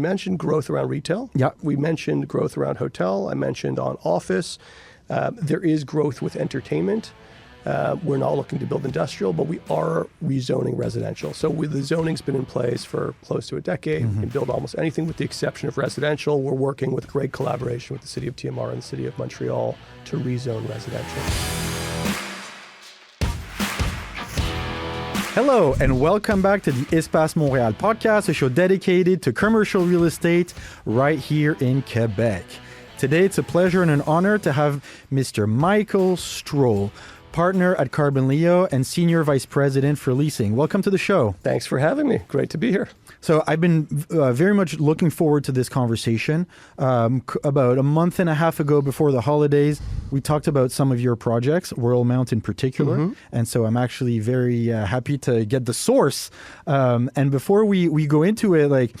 mentioned growth around retail. Yeah. We mentioned growth around hotel. I mentioned on office. There is growth with entertainment. We're not looking to build industrial, but we are rezoning residential. So the zoning's been in place for close to a decade. We can build almost anything with the exception of residential. We're working with great collaboration with the city of TMR and the city of Montreal to rezone residential. Hello, and welcome back to the Espace Montréal podcast, a show dedicated to commercial real estate right here in Quebec. Today, it's a pleasure and an honor to have Mr. Michael Stroll, partner at Carbonleo and Senior Vice President for Leasing. Welcome to the show. Thanks for having me. Great to be here. So I've been very much looking forward to this conversation. About a month and a half ago before the holidays, we talked about some of your projects, Royalmount in particular. And so I'm actually very happy to get the source. And before we go into it, like,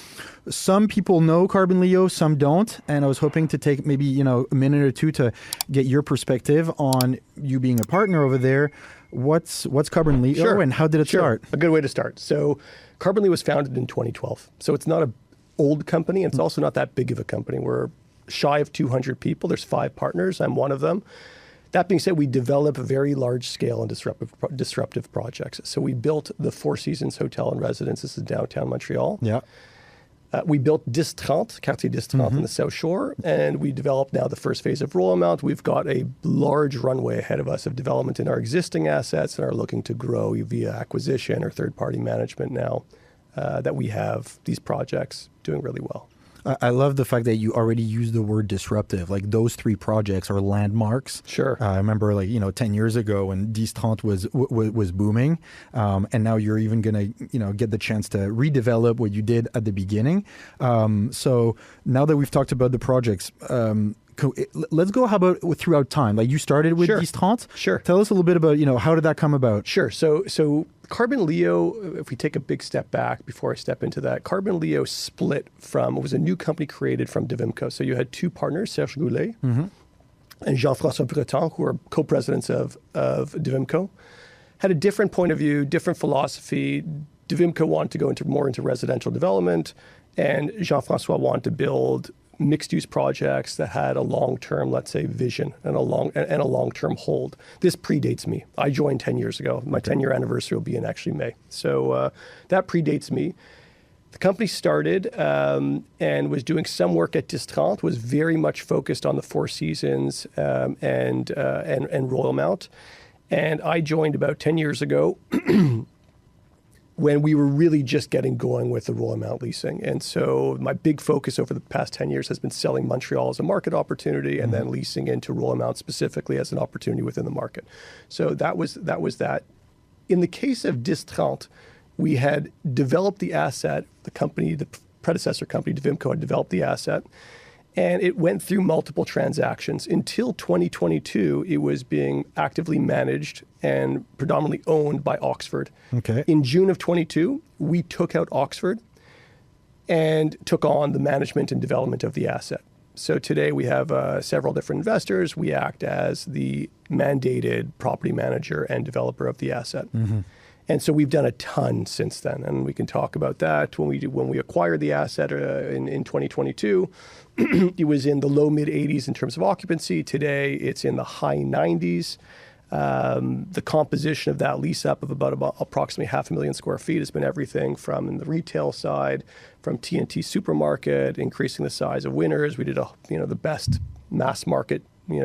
some people know Carbonleo, some don't. And I was hoping to take maybe, a minute or two to get your perspective on you being a partner over there. What's Carbonleo and how did it start? A good way to start. So Carbonleo was founded in 2012. So it's not an old company, and it's also not that big of a company. We're shy of 200 people. There's 5 partners. I'm one of them. That being said, we develop very large-scale and disruptive projects. So we built the Four Seasons Hotel and Residences in downtown Montreal. Yeah. We built DIX30, Quartier DIX30 in the South Shore, and we developed now the first phase of Royalmount. We've got a large runway ahead of us of development in our existing assets and are looking to grow via acquisition or third-party management now that we have these projects doing really well. I love the fact that you already used the word disruptive. Like, those 3 projects are landmarks. Sure. I remember 10 years ago when DIX30 was booming, and now you're even going to, get the chance to redevelop what you did at the beginning. So now that we've talked about the projects, let's go, how about throughout time? Like, you started with DIX30? Sure. Tell us a little bit about, how did that come about? Sure. So Carbonleo, if we take a big step back before I step into that, Carbonleo split from, it was a new company created from Divimco. So you had 2 partners, Serge Goulet and Jean-François Breton, who are co-presidents of Divimco, had a different point of view, different philosophy. Divimco wanted to go more into residential development, and Jean-François wanted to build mixed-use projects that had a long-term, let's say, vision and a long-term hold. This predates me. I joined 10 years ago. My 10-year anniversary will be in actually May. So that predates me. The company started and was doing some work at DIX30, was very much focused on the Four Seasons and Royalmount. And I joined about 10 years ago when we were really just getting going with the Royalmount leasing. And so my big focus over the past 10 years has been selling Montreal as a market opportunity and then leasing into Royalmount specifically as an opportunity within the market. So that was that. In the case of DIX30, we had developed the asset, the company, the predecessor company, Divimco, had developed the asset, and it went through multiple transactions. Until 2022, it was being actively managed and predominantly owned by Oxford. Okay. In June of 22, we took out Oxford and took on the management and development of the asset. So today we have several different investors. We act as the mandated property manager and developer of the asset. And so we've done a ton since then, and we can talk about that. When we acquired the asset in 2022, it was in the low mid 80s in terms of occupancy. Today, it's in the high 90s. The composition of that lease up of about approximately 500,000 square feet has been everything from in the retail side, from TNT Supermarket, increasing the size of Winners. We did the best mass market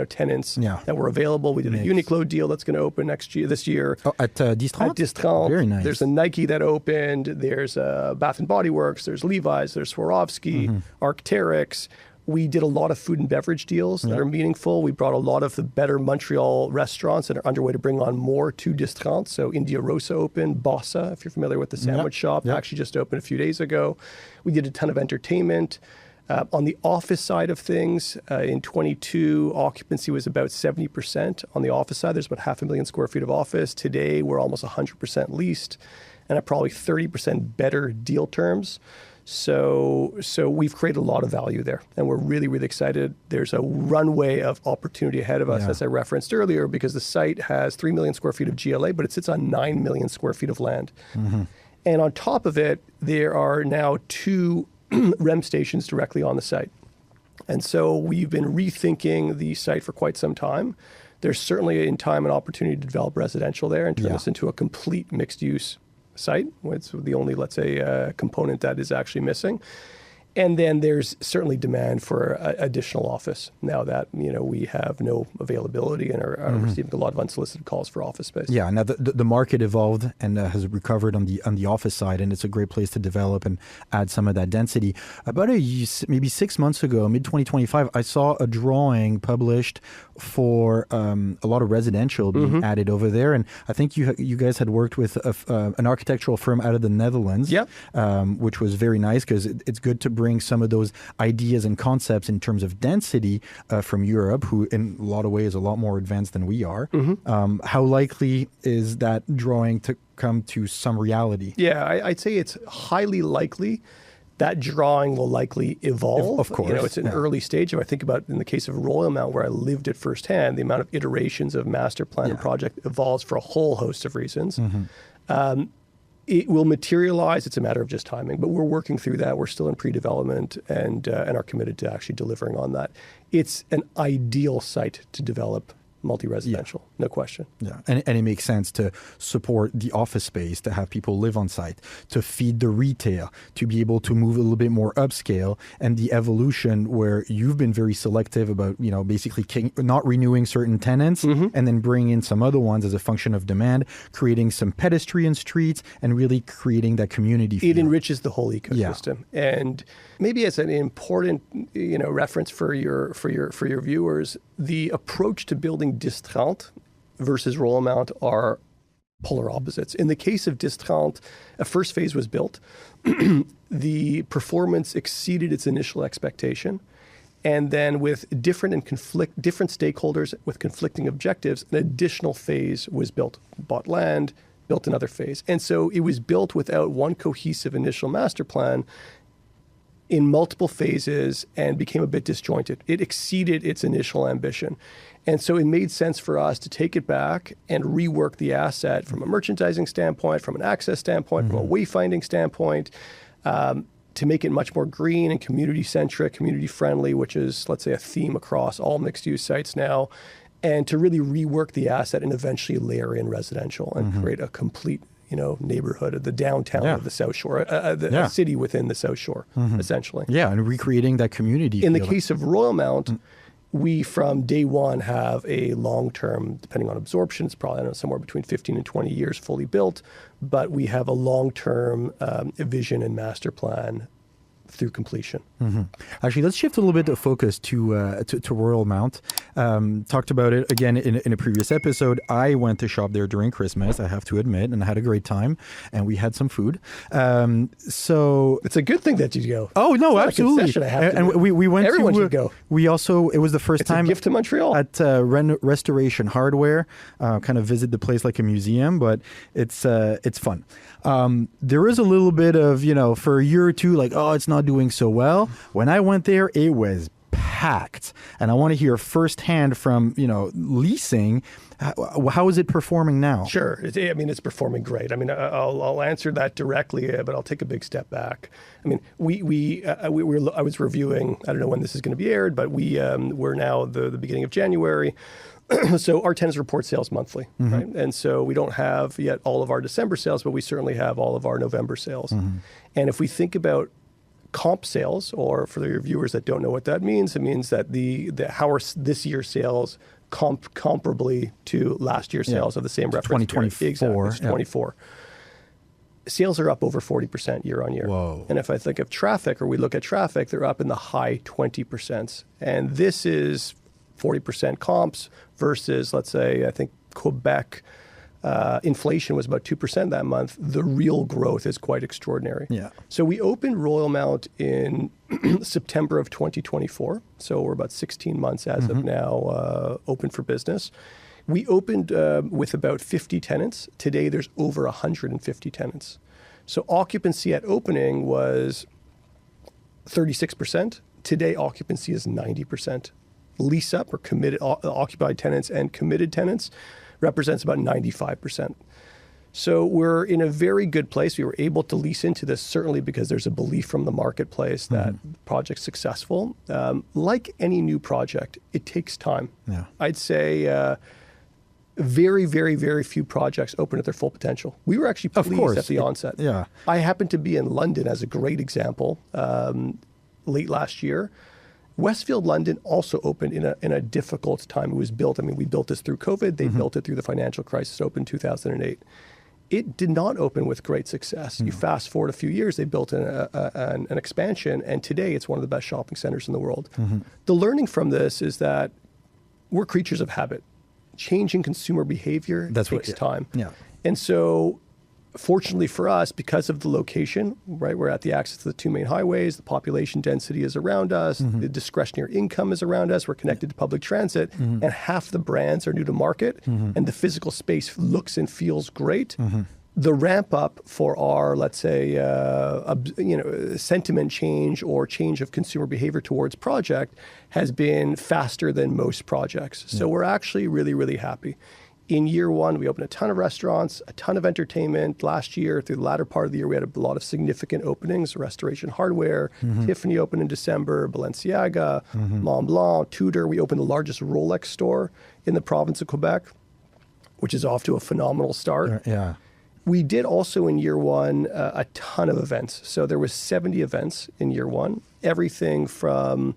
tenants that were available. We did a Uniqlo deal that's going to open this year. Oh, at DIX30? At DIX30. Very nice. There's a Nike that opened. There's Bath & Body Works. There's Levi's. There's Swarovski, Arc'teryx. We did a lot of food and beverage deals that are meaningful. We brought a lot of the better Montreal restaurants that are underway to bring on more to DIX30. So India Rosa opened, Bossa, if you're familiar with the sandwich shop, actually just opened a few days ago. We did a ton of entertainment. On the office side of things, in 22, occupancy was about 70%. On the office side, there's about 500,000 square feet of office. Today, we're almost 100% leased and at probably 30% better deal terms. So we've created a lot of value there, and we're really, really excited. There's a runway of opportunity ahead of us, as I referenced earlier, because the site has 3 million square feet of GLA, but it sits on 9 million square feet of land. And on top of it, there are now 2 REM stations directly on the site. And so we've been rethinking the site for quite some time. There's certainly in time an opportunity to develop residential there and turn this into a complete mixed-use site. It's the only, let's say, component that is actually missing. And then there's certainly demand for additional office now that we have no availability and are receiving a lot of unsolicited calls for office space. Yeah, now the market evolved and has recovered on the office side, and it's a great place to develop and add some of that density. About maybe 6 months ago, mid 2025, I saw a drawing published for a lot of residential being added over there, and I think you guys had worked with an architectural firm out of the Netherlands, which was very nice because it's good to bring some of those ideas and concepts in terms of density from Europe, who in a lot of ways is a lot more advanced than we are. How likely is that drawing to come to some reality? Yeah, I'd say it's highly likely. That drawing will likely evolve. Of course. It's an early stage. If I think about in the case of Royalmount, where I lived it firsthand, the amount of iterations of master plan and project evolves for a whole host of reasons. It will materialize. It's a matter of just timing, but we're working through that. We're still in pre-development and are committed to actually delivering on that. It's an ideal site to develop multi-residential, no question. Yeah, and it makes sense to support the office space, to have people live on site, to feed the retail, to be able to move a little bit more upscale, and the evolution where you've been very selective about, basically not renewing certain tenants and then bringing in some other ones as a function of demand, creating some pedestrian streets and really creating that community feel. It enriches the whole ecosystem. And maybe as an important, reference for your viewers, the approach to building DIX30 versus Royalmount are polar opposites. In the case of DIX30, a first phase was built. The performance exceeded its initial expectation. And then with different stakeholders with conflicting objectives, an additional phase was built. Bought land, built another phase. And so it was built without one cohesive initial master plan in multiple phases and became a bit disjointed. It exceeded its initial ambition. And so it made sense for us to take it back and rework the asset from a merchandising standpoint, from an access standpoint, from a wayfinding standpoint, to make it much more green and community-centric, community-friendly, which is, let's say, a theme across all mixed-use sites now, and to really rework the asset and eventually layer in residential and create a complete neighborhood of the downtown of the South Shore, a city within the South Shore, essentially. Yeah, and recreating that community. In the case of Royalmount, we from day one have a long-term, depending on absorption, it's probably somewhere between 15 and 20 years fully built, but we have a long-term vision and master plan through completion. Actually, let's shift a little bit of focus to Royalmount. Talked about it again in a previous episode. I went to shop there during Christmas, I have to admit, and I had a great time, and we had some food. So it's a good thing that you go. Oh no, it's absolutely. And we went. Everyone should go. We also, it was the first time. It's a gift to Montreal. At Restoration Hardware. Kind of visit the place like a museum, but it's fun. There is a little bit of for a year or two, like, oh, it's not doing so well. When I went there, it was packed, and I want to hear firsthand from leasing. How is it performing now? Sure, it's performing great. I'll answer that directly, but I'll take a big step back. I was reviewing. I don't know when this is going to be aired, but we're now the beginning of January. So our tenants report sales monthly, right? And so we don't have yet all of our December sales, but we certainly have all of our November sales. And if we think about comp sales, or for your viewers that don't know what that means, it means that how are this year's sales comparably to last year's sales of the same reference 2024. period. Exactly, it's 24. Sales are up over 40% year on year. Whoa. And if I think of traffic, or we look at traffic, they're up in the high 20%. And this is 40% comps versus, let's say, I think Quebec inflation was about 2% that month. The real growth is quite extraordinary. Yeah. So we opened Royalmount in September of 2024. So we're about 16 months as of now open for business. We opened with about 50 tenants. Today there's over 150 tenants. So occupancy at opening was 36%. Today occupancy is 90%. Lease up, or committed occupied tenants and committed tenants, represents about 95%. So we're in a very good place. We were able to lease into this certainly because there's a belief from the marketplace that the project's successful. Like any new project, it takes time. Yeah. I'd say very, very, very few projects open at their full potential. We were actually pleased at the onset. Yeah. I happened to be in London as a great example late last year. Westfield London also opened in a difficult time. It was built, I mean, we built this through COVID. They built it through the financial crisis, opened in 2008. It did not open with great success. You fast forward a few years, they built an expansion, and today it's one of the best shopping centers in the world. The learning from this is that we're creatures of habit. Changing consumer behavior takes time. Yeah. And so fortunately for us, because of the location, right, we're at the access to the two main highways, the population density is around us, the discretionary income is around us, we're connected to public transit, and half the brands are new to market, and the physical space looks and feels great. The ramp up for our, let's say, sentiment change or change of consumer behavior towards project has been faster than most projects. So we're actually really, really happy. In year one, we opened a ton of restaurants, a ton of entertainment. Last year, through the latter part of the year, we had a lot of significant openings. Restoration Hardware, Tiffany opened in December, Balenciaga, Montblanc, Tudor. We opened the largest Rolex store in the province of Quebec, which is off to a phenomenal start. Yeah. We did also in year one a ton of events. So there was 70 events in year one, everything from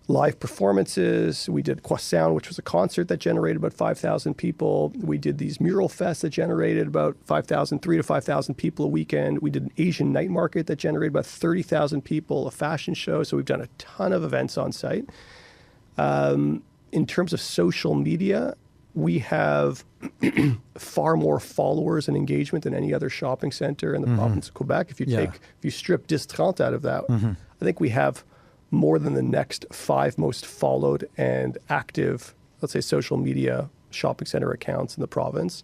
live performances. We did Croissant, which was a concert that generated about 5,000 people. We did these mural fests that generated about 3,000 to 5,000 people a weekend. We did an Asian night market that generated about 30,000 people, a fashion show. So we've done a ton of events on site. In terms of social media, we have far more followers and engagement than any other shopping center in the province of Quebec. If you strip DIX30 out of that, I think we have more than the next 5 most followed and active, let's say, social media shopping center accounts in the province.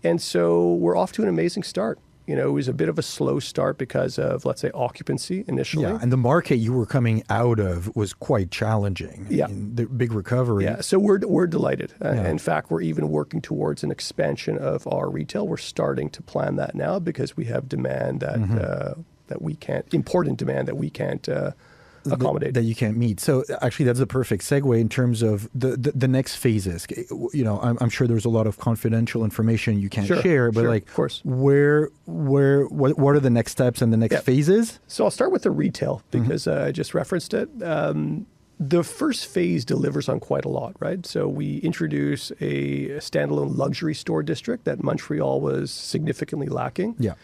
And so we're off to an amazing start. You know, it was a bit of a slow start because of, let's say, occupancy initially. Yeah, and the market you were coming out of was quite challenging. Yeah. The big recovery. Yeah, so we're delighted. In fact, we're even working towards an expansion of our retail. We're starting to plan that now because we have demand that we can't, important demand that we can't accommodate. That you can't meet. So actually, that's a perfect segue in terms of the next phases. You know, I'm sure there's a lot of confidential information you can't share, but like, of course, what are the next steps and the next phases? So I'll start with the retail because I just referenced it. The first phase delivers on quite a lot, right? So we introduce a standalone luxury store district that Montreal was significantly lacking. Yeah.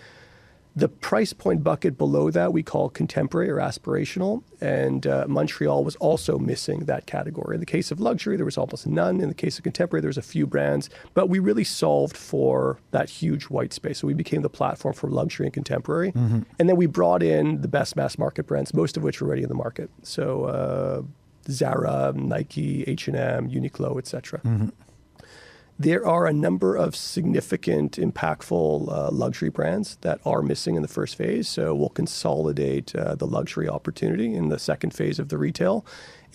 The price point bucket below that we call contemporary or aspirational, and Montreal was also missing that category. In the case of luxury, there was almost none. In the case of contemporary, there was a few brands, but we really solved for that huge white space. So we became the platform for luxury and contemporary. And then we brought in the best mass market brands, most of which were already in the market. So Zara, Nike, H&M, Uniqlo, etc. There are a number of significant, impactful luxury brands that are missing in the first phase. So we'll consolidate the luxury opportunity in the second phase of the retail.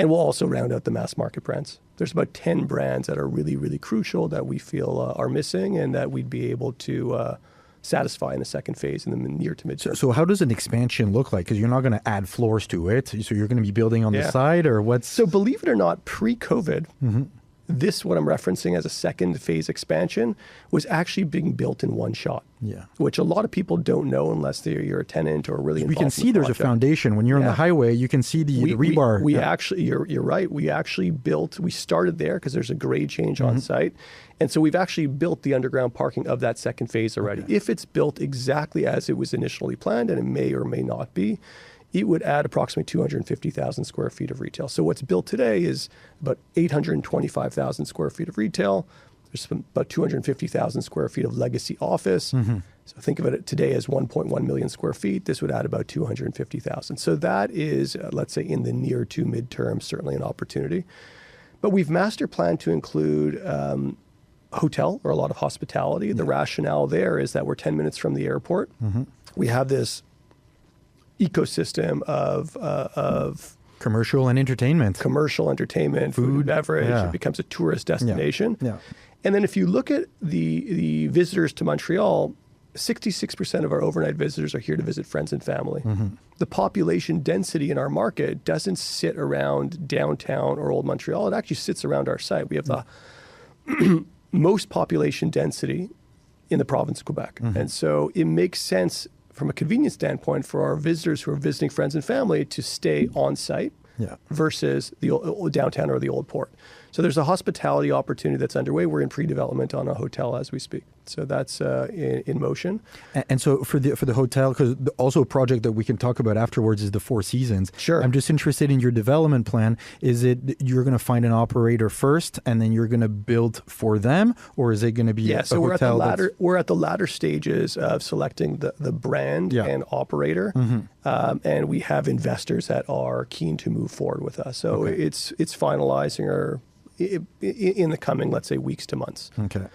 And we'll also round out the mass market brands. There's about 10 brands that are really, really crucial that we feel are missing and that we'd be able to satisfy in the second phase in the near to mid-term. So how does an expansion look like? Because you're not going to add floors to it. So you're going to be building on the side, or what's... So believe it or not, pre-COVID, this, what I'm referencing as a second phase expansion, was actually being built in one shot. Yeah. Which a lot of people don't know unless you're a tenant or really involved. We can see there's a foundation. When you're on the highway, you can see the rebar. We actually, you're right. We actually we started there because there's a grade change on site. And so we've actually built the underground parking of that second phase already. Okay. If it's built exactly as it was initially planned, and it may or may not be, it would add approximately 250,000 square feet of retail. So what's built today is about 825,000 square feet of retail. There's about 250,000 square feet of legacy office. So think of it today as 1.1 million square feet. This would add about 250,000. So that is, let's say, in the near to midterm, certainly an opportunity. But we've master planned to include hotel or a lot of hospitality. The rationale there is that we're 10 minutes from the airport. We have this ecosystem of Commercial and entertainment. Commercial entertainment, food and beverage. Yeah. It becomes a tourist destination. Yeah. And then if you look at the visitors to Montreal, 66% of our overnight visitors are here to visit friends and family. The population density in our market doesn't sit around downtown or old Montreal. It actually sits around our site. We have the most population density in the province of Quebec. And so it makes sense from a convenience standpoint for our visitors who are visiting friends and family to stay on site versus the old downtown or the old port. So there's a hospitality opportunity that's underway. We're in pre-development on a hotel as we speak. So that's in motion. And so for the hotel, because also a project that we can talk about afterwards is the Four Seasons. Sure. I'm just interested in your development plan. Is it you're going to find an operator first and then you're going to build for them, or is it going to be a so hotel? We're at the latter stages of selecting the brand and operator, and we have investors that are keen to move forward with us. So it's finalizing in the coming, let's say, weeks to months. Okay.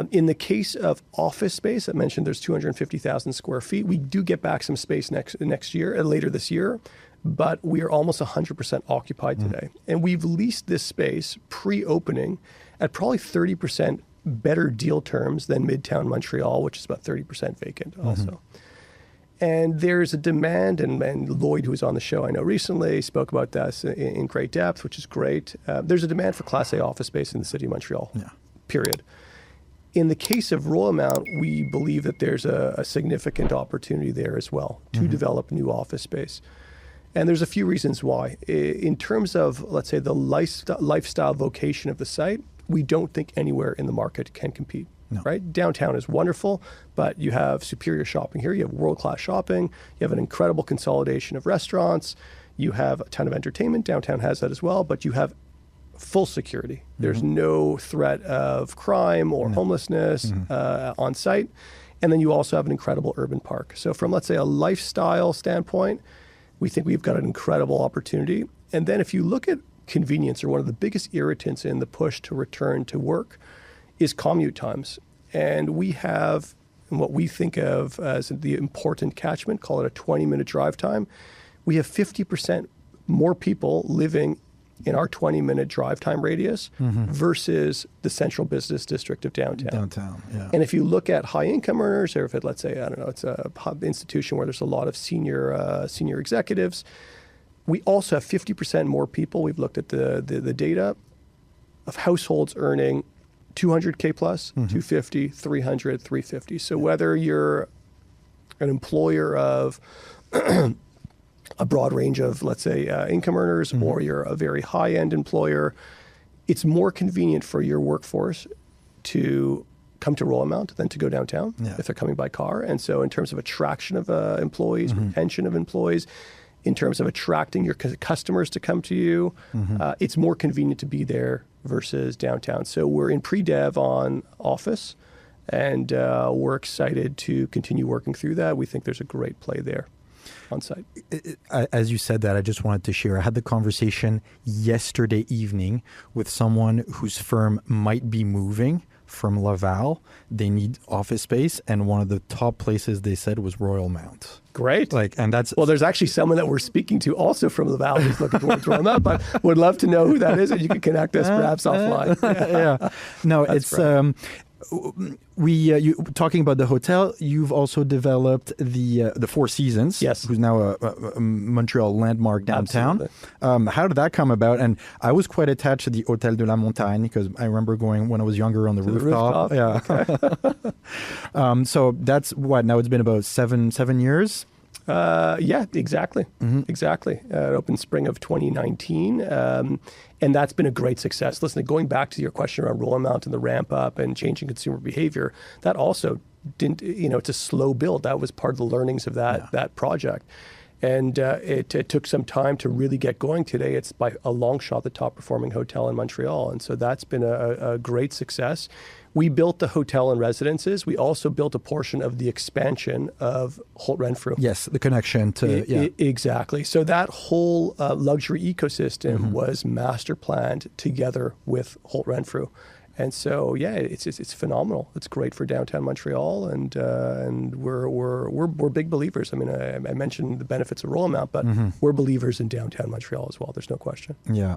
In the case of office space, I mentioned there's 250,000 square feet. We do get back some space next year, later this year, but we are almost 100% occupied today. And we've leased this space pre-opening at probably 30% better deal terms than Midtown Montreal, which is about 30% vacant also. And there's a demand, and Lloyd, who was on the show I know recently, spoke about this in great depth, which is great. There's a demand for Class A office space in the city of Montreal, period. In the case of Royalmount, we believe that there's a significant opportunity there as well to develop new office space. And there's a few reasons why. In terms of, let's say, the lifestyle vocation of the site, we don't think anywhere in the market can compete. No. Right? Downtown is wonderful, but you have superior shopping here. You have world-class shopping. You have an incredible consolidation of restaurants. You have a ton of entertainment. Downtown has that as well, but you have full security. There's no threat of crime or homelessness on site. And then you also have an incredible urban park. So from, let's say, a lifestyle standpoint, we think we've got an incredible opportunity. And then if you look at convenience, or one of the biggest irritants in the push to return to work, is commute times. And we have what we think of as the important catchment, call it a 20-minute drive time. We have 50% more people living in our 20-minute drive time radius versus the central business district of downtown. And if you look at high income earners, or if it, let's say, I don't know, it's a pub institution where there's a lot of senior executives, we also have 50% more people. We've looked at the data of households earning 200K plus, 250, 300, 350. So whether you're an employer of a broad range of, let's say, income earners, or you're a very high-end employer, it's more convenient for your workforce to come to Royalmount than to go downtown if they're coming by car. And so in terms of attraction of employees, retention of employees, in terms of attracting your customers to come to you, it's more convenient to be there versus downtown. So we're in pre-dev on office, and we're excited to continue working through that. We think there's a great play there on site. As you said that, I just wanted to share. I had the conversation yesterday evening with someone whose firm might be moving from Laval. They need office space, and one of the top places they said was Royalmount. Great. And that's well. There's actually someone that we're speking to also from Laval who's looking towards Royalmount, but would love to know who that is, and you can connect us perhaps offline. No, that's it's you talking about the hotel. You've also developed the Four Seasons, who's now a Montreal landmark downtown. How did that come about? And I was quite attached to the Hôtel de la Montagne because I remember going when I was younger on the rooftop. Okay. So that's what now it's been about seven years. Yeah, exactly. Exactly. It opened spring of 2019. And that's been a great success. Listen, going back to your question around Royalmount and the ramp up and changing consumer behavior, that also didn't, it's a slow build. That was part of the learnings of that project. And it took some time to really get going. Today, it's by a long shot the top performing hotel in Montreal. And so that's been a great success. We built the hotel and residences. We also built a portion of the expansion of Holt Renfrew. Yes, the connection to, Exactly. So that whole luxury ecosystem was master planned together with Holt Renfrew. And so, yeah, it's phenomenal. It's great for downtown Montreal, and we're big believers. I mean, I mentioned the benefits of Royalmount, but we're believers in downtown Montreal as well. There's no question. Yeah.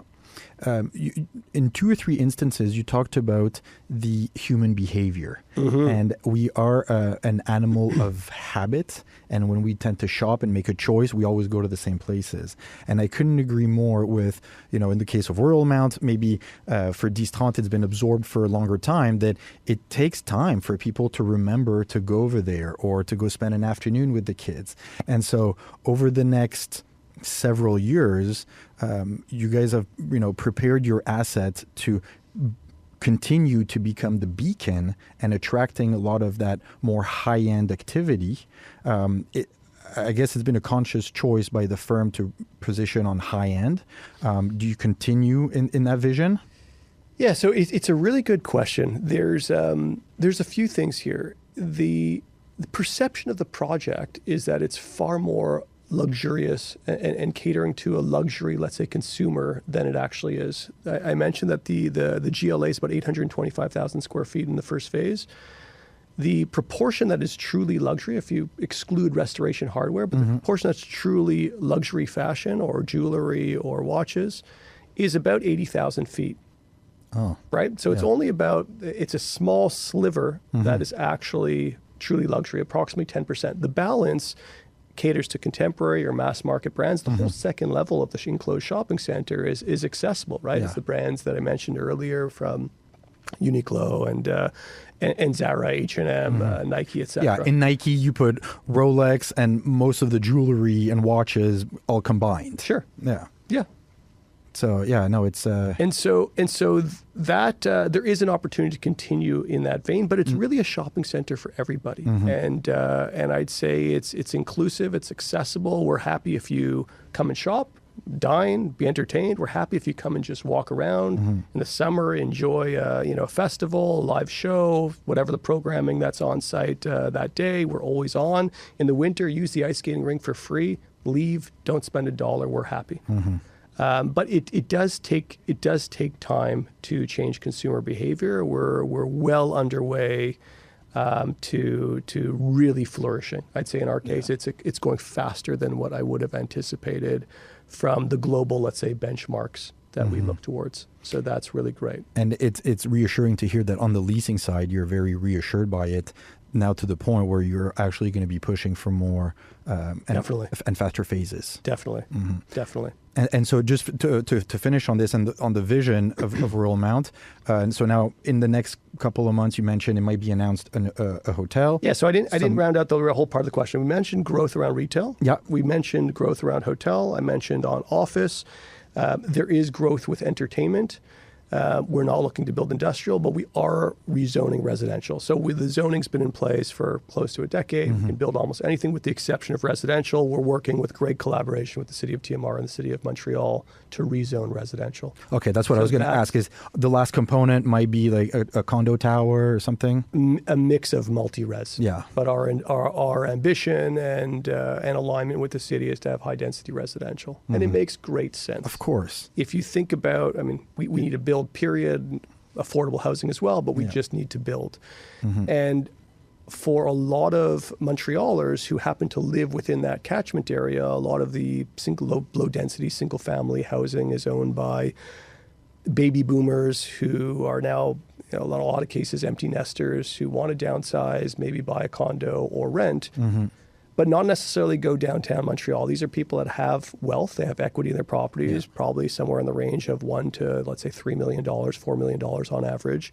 In 2 or 3 instances, you talked about the human behavior, and we are an animal of habit. And when we tend to shop and make a choice, we always go to the same places. And I couldn't agree more with, in the case of Royalmount, maybe for DIX30, it's been absorbed for a longer time, that it takes time for people to remember to go over there or to go spend an afternoon with the kids. And so over the next several years, you guys have prepared your asset to continue to become the beacon and attracting a lot of that more high-end activity. I guess it's been a conscious choice by the firm to position on high-end. Do you continue in that vision? Yeah, so it's a really good question. There's a few things here. The perception of the project is that it's far more luxurious and catering to a luxury, let's say, consumer than it actually is. I mentioned that the GLA is about 825,000 square feet in the first phase. The proportion that is truly luxury, if you exclude restoration hardware, but the proportion that's truly luxury fashion or jewelry or watches is about 80,000 feet. Oh, right? So it's only it's a small sliver that is actually truly luxury, approximately 10%. The balance caters to contemporary or mass market brands. The whole second level of the enclosed shopping center is accessible, right? It's the brands that I mentioned earlier, from Uniqlo and Zara, H&M, Nike, etc. Yeah, in Nike you put Rolex and most of the jewelry and watches all combined. Sure. Yeah. Yeah. So yeah, no, it's and so that there is an opportunity to continue in that vein, but it's really a shopping center for everybody, and I'd say it's inclusive, it's accessible. We're happy if you come and shop, dine, be entertained. We're happy if you come and just walk around in the summer, enjoy a festival, a live show, whatever the programming that's on site that day. We're always on. In the winter, use the ice skating rink for free. Leave, don't spend $1. We're happy. But it does take time to change consumer behavior. We're well underway to really flourishing. I'd say in our case, it's going faster than what I would have anticipated from the global, let's say, benchmarks that we look towards. So that's really great. And it's reassuring to hear that on the leasing side, you're very reassured by it now, to the point where you're actually going to be pushing for more and faster phases. Definitely. Definitely. And so just to finish on this and on the vision of Royalmount, and so now in the next couple of months, you mentioned it might be announced a hotel. Yeah, so I didn't round out the whole part of the question. We mentioned growth around retail. Yeah. We mentioned growth around hotel. I mentioned on office. There is growth with entertainment. We're not looking to build industrial, but we are rezoning residential. So the zoning's been in place for close to a decade. We can build almost anything with the exception of residential. We're working with great collaboration with the city of TMR and the city of Montreal to rezone residential. Okay, that's what I was going to ask. Is the last component might be like a condo tower or something? A mix of multi-res. Yeah. But our ambition and alignment with the city is to have high density residential, and it makes great sense. Of course. If you think about, we need to build, period, affordable housing as well, but we just need to build. And for a lot of Montrealers who happen to live within that catchment area, a lot of the low density single family housing is owned by baby boomers who are now, in a lot of cases, empty nesters who want to downsize, maybe buy a condo or rent. But not necessarily go downtown Montreal. These are people that have wealth, they have equity in their properties, probably somewhere in the range of $1 to, let's say, $3 million, $4 million on average.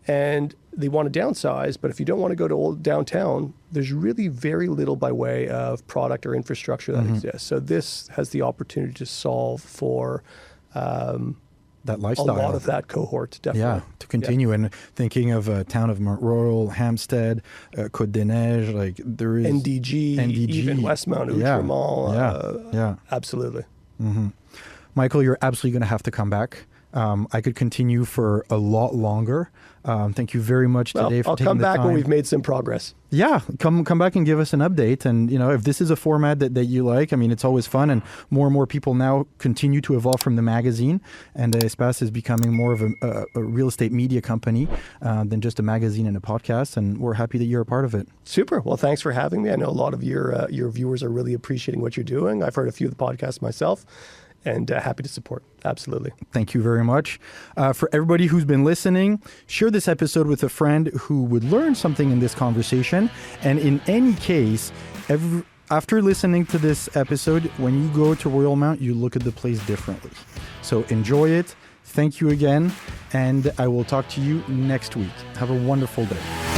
And they want to downsize, but if you don't want to go to old downtown, there's really very little by way of product or infrastructure that exists. So this has the opportunity to solve for that lifestyle. A lot of that cohort, definitely. Yeah, to continue. And thinking of a town of Montreal, Hampstead, Côte des Neiges, like there is... NDG. Even Westmount, Outremont. Absolutely. Michael, you're absolutely going to have to come back. I could continue for a lot longer. Thank you very much today for I'll taking come the back time. when we've made some progress. Yeah, come back and give us an update. And, if this is a format that you like, I mean, it's always fun. And more people now continue to evolve from the magazine. And Espace is becoming more of a real estate media company than just a magazine and a podcast. And we're happy that you're a part of it. Super. Well, thanks for having me. I know a lot of your viewers are really appreciating what you're doing. I've heard a few of the podcasts myself. And happy to support. Absolutely. Thank you very much. For everybody who's been listening, share this episode with a friend who would learn something in this conversation. And in any case, after listening to this episode, when you go to Royalmount, you look at the place differently. So enjoy it. Thank you again. And I will talk to you next week. Have a wonderful day.